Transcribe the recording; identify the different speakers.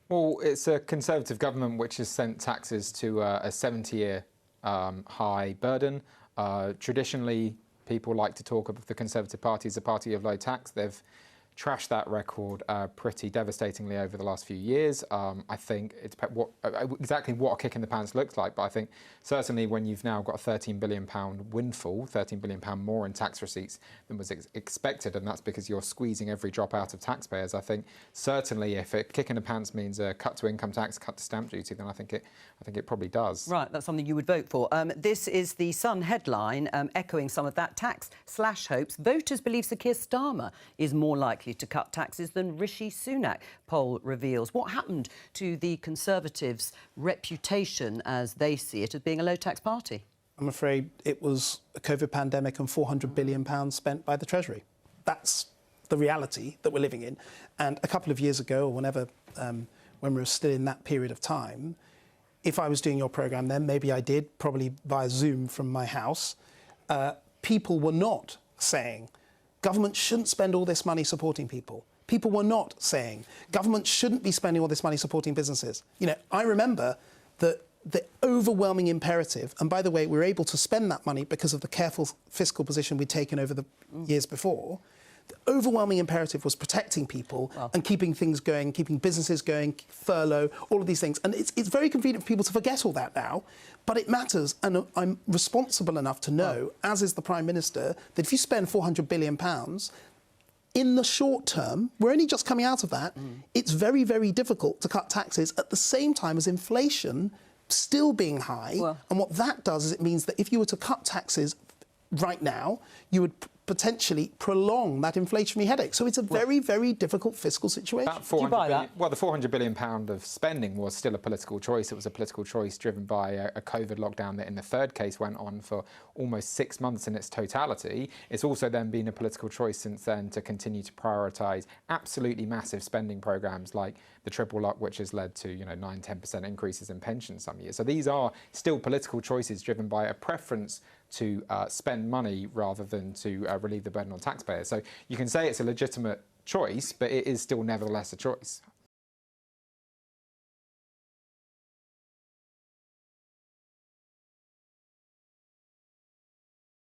Speaker 1: Well, it's a Conservative government which has sent taxes to a 70-year high burden. Traditionally, people like to talk of the Conservative Party as a party of low tax. They've trashed that record pretty devastatingly over the last few years. I think it's exactly what a kick in the pants looks like, but I think certainly when you've now got a £13 billion windfall, £13 billion more in tax receipts than was expected, and that's because you're squeezing every drop out of taxpayers. I think certainly if a kick in the pants means a cut to income tax, cut to stamp duty, then I think it probably does.
Speaker 2: Right, that's something you would vote for. This is the Sun headline, echoing some of that tax/hopes. Voters believe Sir Keir Starmer is more likely to cut taxes than Rishi Sunak, poll reveals. What happened to the Conservatives' reputation, as they see it, as being a low-tax party?
Speaker 3: I'm afraid it was a COVID pandemic and £400 billion spent by the Treasury. That's the reality that we're living in. And a couple of years ago, or whenever, when we were still in that period of time, if I was doing your programme then, maybe I did, probably via Zoom from my house, people were not saying government shouldn't spend all this money supporting people. People were not saying government shouldn't be spending all this money supporting businesses. You know, I remember that the overwhelming imperative, and by the way, we were able to spend that money because of the careful fiscal position we'd taken over the years before. The overwhelming imperative was protecting people and keeping things going, keeping businesses going, furlough, all of these things. And it's very convenient for people to forget all that now, but it matters. And I'm responsible enough to know, as is the Prime Minister, that if you spend £400 billion, in the short term, we're only just coming out of that, it's very, very difficult to cut taxes at the same time as inflation still being high. And what that does is it means that if you were to cut taxes right now, you would potentially prolong that inflationary headache. So it's a very, very difficult fiscal situation.
Speaker 1: Do you buy that? Well, the £400 billion of spending was still a political choice. It was a political choice driven by a COVID lockdown that in the third case went on for almost 6 months in its totality. It's also then been a political choice since then to continue to prioritise absolutely massive spending programmes like the triple lock, which has led to 9–10% increases in pensions some years. So these are still political choices driven by a preference to spend money rather than to relieve the burden on taxpayers. So you can say it's a legitimate choice, but it is still nevertheless a choice.